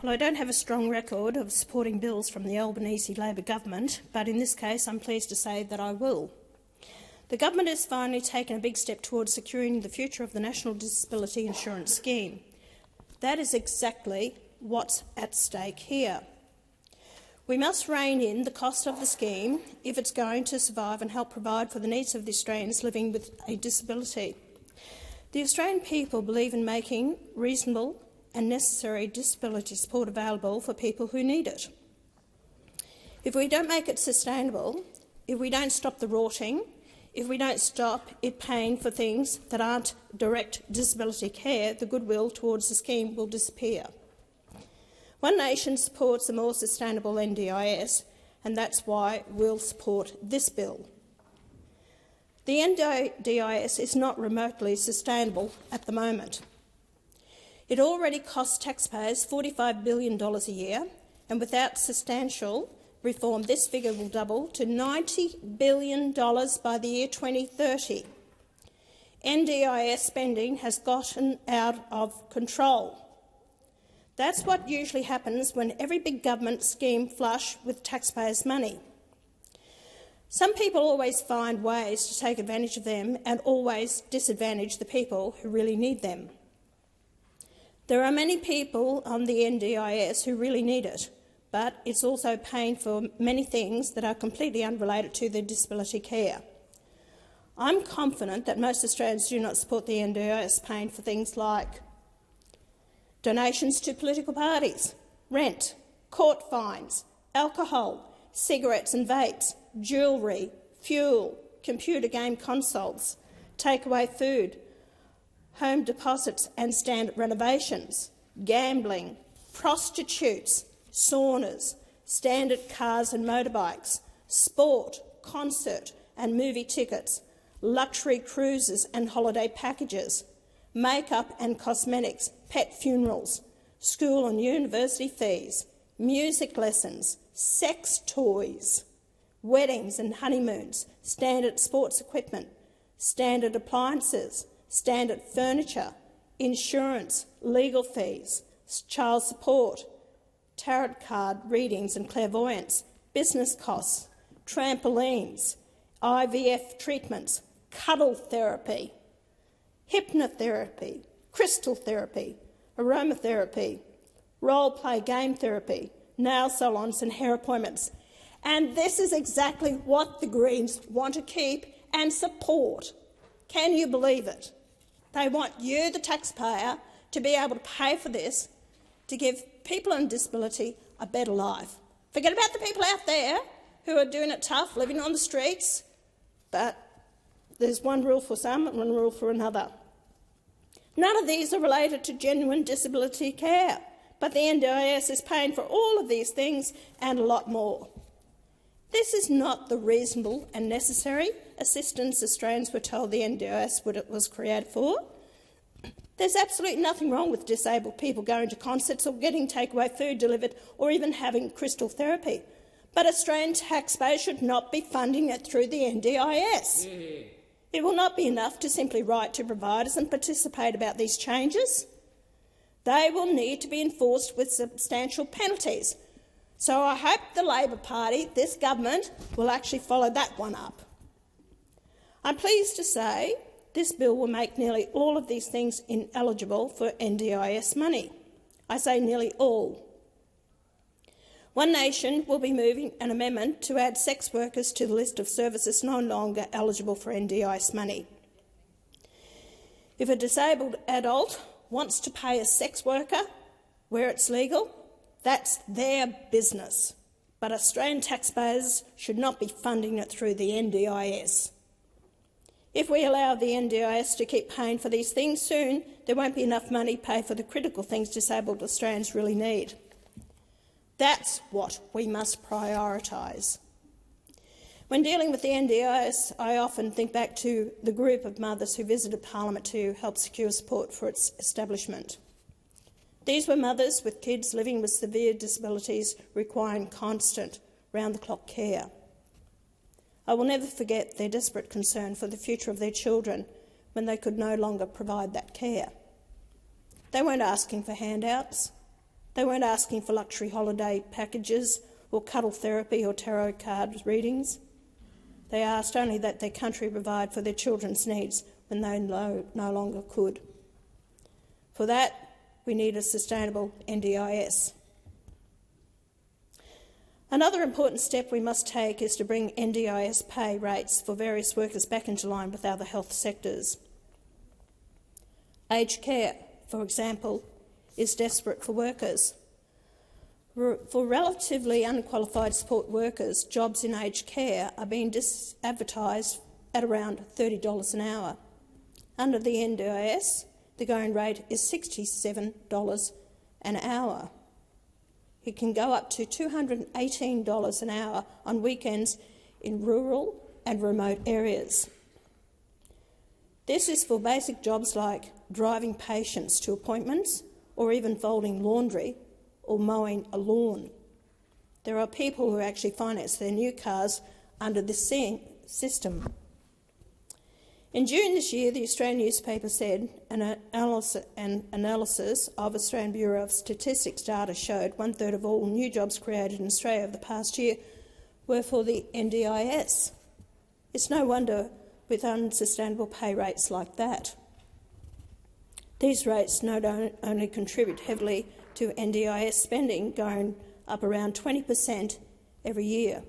Well, I don't have a strong record of supporting bills from the Albanese Labor government, but in this case I'm pleased to say that I will. The government has finally taken a big step towards securing the future of the National Disability Insurance Scheme. That is exactly what's at stake here. We must rein in the cost of the scheme if it's going to survive and help provide for the needs of the Australians living with a disability. The Australian people believe in making reasonable and necessary disability support available for people who need it. If we don't make it sustainable, if we don't stop the rorting, if we don't stop it paying for things that aren't direct disability care, the goodwill towards the scheme will disappear. One Nation supports a more sustainable NDIS, and that's why we'll support this bill. The NDIS is not remotely sustainable at the moment. It already costs taxpayers $45 billion a year, and without substantial reform, this figure will double to $90 billion by the year 2030. NDIS spending has gotten out of control. That's what usually happens when every big government scheme flush with taxpayers' money. Some people always find ways to take advantage of them and always disadvantage the people who really need them. There are many people on the NDIS who really need it, but it's also paying for many things that are completely unrelated to their disability care. I'm confident that most Australians do not support the NDIS paying for things like donations to political parties, rent, court fines, alcohol, cigarettes and vapes, jewellery, fuel, computer game consoles, takeaway food, home deposits and standard renovations, gambling, prostitutes, saunas, standard cars and motorbikes, sport, concert and movie tickets, luxury cruises and holiday packages, makeup and cosmetics, pet funerals, school and university fees, music lessons, sex toys, weddings and honeymoons, standard sports equipment, standard appliances, standard furniture, insurance, legal fees, child support, tarot card readings and clairvoyance, business costs, trampolines, IVF treatments, cuddle therapy, hypnotherapy, crystal therapy, aromatherapy, role-play game therapy, nail salons and hair appointments. And this is exactly what the Greens want to keep and support. Can you believe it? They want you, the taxpayer, to be able to pay for this, to give people on disability a better life. Forget about the people out there who are doing it tough, living on the streets, but there's one rule for some and one rule for another. None of these are related to genuine disability care, but the NDIS is paying for all of these things and a lot more. This is not the reasonable and necessary assistance Australians were told the NDIS was created for. There's absolutely nothing wrong with disabled people going to concerts or getting takeaway food delivered or even having crystal therapy. But Australian taxpayers should not be funding it through the NDIS. It will not be enough to simply write to providers and participate about these changes. They will need to be enforced with substantial penalties. So I hope the Labor Party, this government, will actually follow that one up. I'm pleased to say this bill will make nearly all of these things ineligible for NDIS money. I say nearly all. One Nation will be moving an amendment to add sex workers to the list of services no longer eligible for NDIS money. If a disabled adult wants to pay a sex worker where it's legal, that's their business. But Australian taxpayers should not be funding it through the NDIS. If we allow the NDIS to keep paying for these things, soon there won't be enough money to pay for the critical things disabled Australians really need. That's what we must prioritise. When dealing with the NDIS, I often think back to the group of mothers who visited Parliament to help secure support for its establishment. These were mothers with kids living with severe disabilities requiring constant, round-the-clock care. I will never forget their desperate concern for the future of their children when they could no longer provide that care. They weren't asking for handouts. They weren't asking for luxury holiday packages or cuddle therapy or tarot card readings. They asked only that their country provide for their children's needs when they no longer could. For that, we need a sustainable NDIS. Another important step we must take is to bring NDIS pay rates for various workers back into line with other health sectors. Aged care, for example, is desperate for workers. For relatively unqualified support workers, jobs in aged care are being advertised at around $30 an hour. Under the NDIS, the going rate is $67 an hour. It can go up to $218 an hour on weekends in rural and remote areas. This is for basic jobs like driving patients to appointments or even folding laundry or mowing a lawn. There are people who actually finance their new cars under this system. In June this year, the Australian newspaper said an analysis of Australian Bureau of Statistics data showed 1/3 of all new jobs created in Australia over the past year were for the NDIS. It's no wonder with unsustainable pay rates like that. These rates not only contribute heavily to NDIS spending, going up around 20% every year.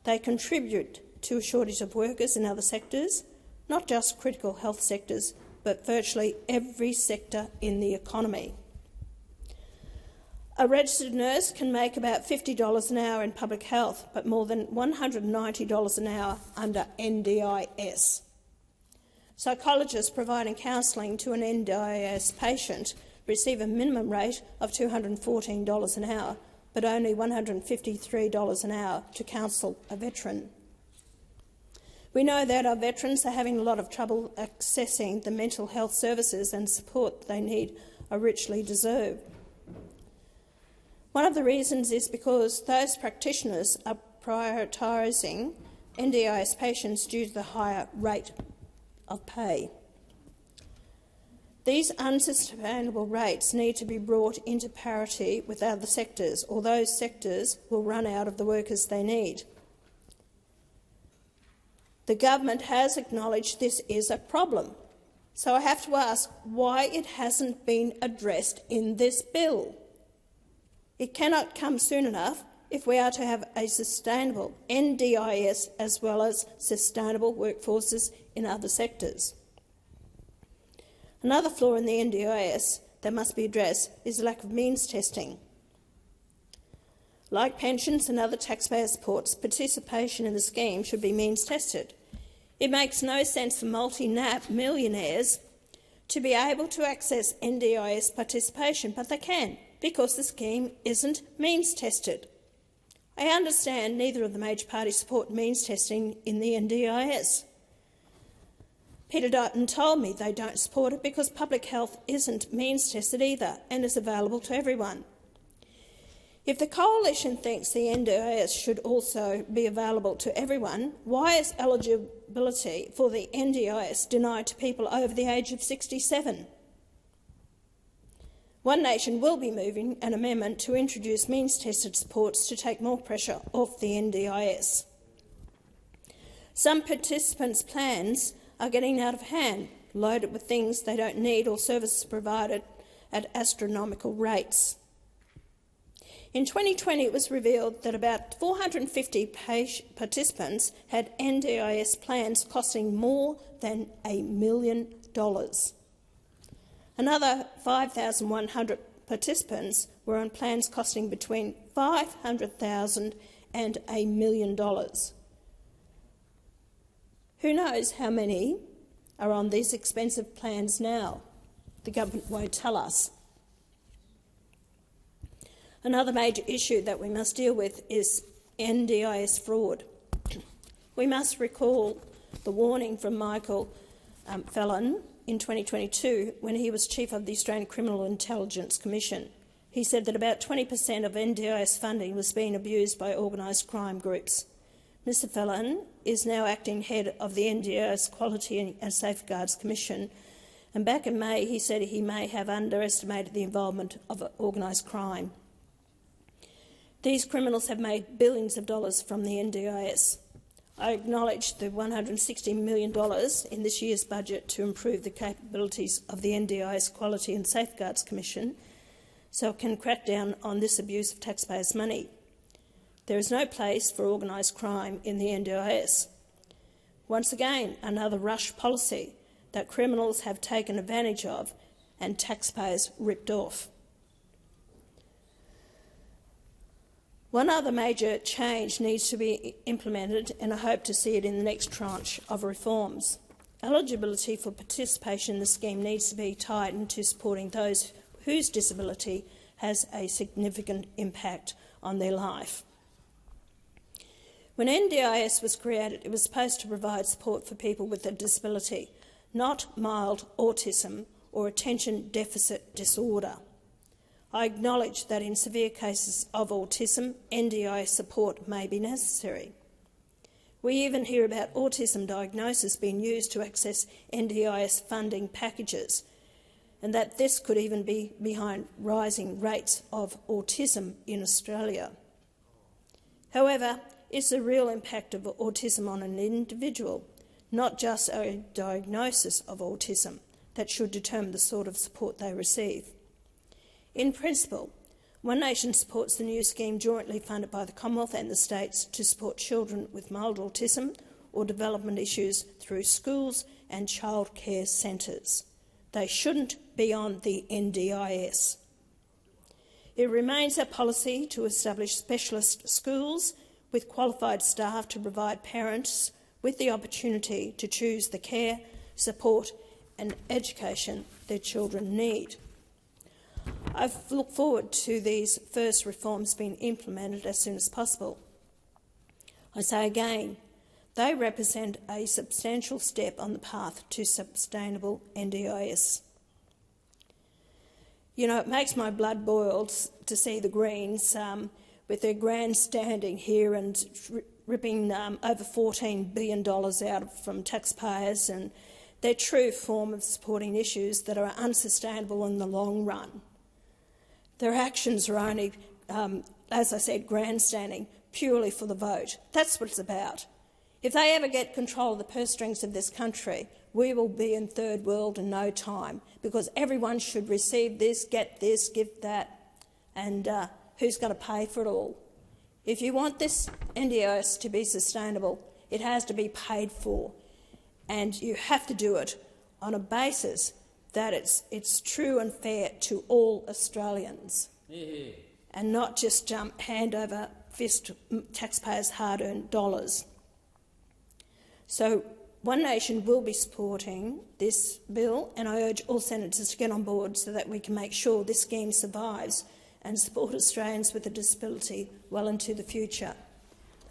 They contribute to a shortage of workers in other sectors, not just critical health sectors, but virtually every sector in the economy. A registered nurse can make about $50 an hour in public health, but more than $190 an hour under NDIS. Psychologists providing counselling to an NDIS patient receive a minimum rate of $214 an hour, but only $153 an hour to counsel a veteran. We know that our veterans are having a lot of trouble accessing the mental health services and support they need are richly deserved. One of the reasons is because those practitioners are prioritising NDIS patients due to the higher rate of pay. These unsustainable rates need to be brought into parity with other sectors, or those sectors will run out of the workers they need. The government has acknowledged this is a problem, so I have to ask why it hasn't been addressed in this bill. It cannot come soon enough if we are to have a sustainable NDIS as well as sustainable workforces in other sectors. Another flaw in the NDIS that must be addressed is the lack of means testing. Like pensions and other taxpayer supports, participation in the scheme should be means tested. It makes no sense for multi-millionaires to be able to access NDIS participation, but they can, because the scheme isn't means tested. I understand neither of the major parties support means testing in the NDIS. Peter Dutton told me they don't support it because public health isn't means tested either and is available to everyone. If the Coalition thinks the NDIS should also be available to everyone, why is eligibility for the NDIS denied to people over the age of 67? One Nation will be moving an amendment to introduce means-tested supports to take more pressure off the NDIS. Some participants' plans are getting out of hand, loaded with things they don't need or services provided at astronomical rates. In 2020, it was revealed that about 450 participants had NDIS plans costing more than $1 million. Another 5,100 participants were on plans costing between $500,000 and $1 million. Who knows how many are on these expensive plans now? The government won't tell us. Another major issue that we must deal with is NDIS fraud. We must recall the warning from Michael Fallon in 2022 when he was Chief of the Australian Criminal Intelligence Commission. He said that about 20% of NDIS funding was being abused by organised crime groups. Mr Fallon is now acting head of the NDIS Quality and Safeguards Commission, And back in May, he said he may have underestimated the involvement of organised crime. These criminals have made billions of dollars from the NDIS. I acknowledge the $160 million in this year's budget to improve the capabilities of the NDIS Quality and Safeguards Commission so it can crack down on this abuse of taxpayers' money. There is no place for organised crime in the NDIS. Once again, another rush policy that criminals have taken advantage of and taxpayers ripped off. One other major change needs to be implemented, and I hope to see it in the next tranche of reforms. Eligibility for participation in the scheme needs to be tightened to supporting those whose disability has a significant impact on their life. When NDIS was created, it was supposed to provide support for people with a disability, not mild autism or attention deficit disorder. I acknowledge that in severe cases of autism, NDIS support may be necessary. We even hear about autism diagnosis being used to access NDIS funding packages, and that this could even be behind rising rates of autism in Australia. However, it's the real impact of autism on an individual, not just a diagnosis of autism, that should determine the sort of support they receive. In principle, One Nation supports the new scheme jointly funded by the Commonwealth and the states to support children with mild autism or development issues through schools and childcare centres. They shouldn't be on the NDIS. It remains our policy to establish specialist schools with qualified staff to provide parents with the opportunity to choose the care, support and education their children need. I look forward to these first reforms being implemented as soon as possible. I say again, they represent a substantial step on the path to sustainable NDIS. You know, it makes my blood boil to see the Greens with their grandstanding here and ripping over $14 billion out from taxpayers and their true form of supporting issues that are unsustainable in the long run. Their actions are only, as I said, grandstanding purely for the vote. That's what it's about. If they ever get control of the purse strings of this country, we will be in third world in no time, because everyone should receive this, get this, give that, and who's going to pay for it all? If you want this NDIS to be sustainable, it has to be paid for, and you have to do it on a basis that it's true and fair to all Australians, and not just hand over fist taxpayers' hard-earned dollars. So One Nation will be supporting this bill, and I urge all senators to get on board so that we can make sure this scheme survives and support Australians with a disability well into the future.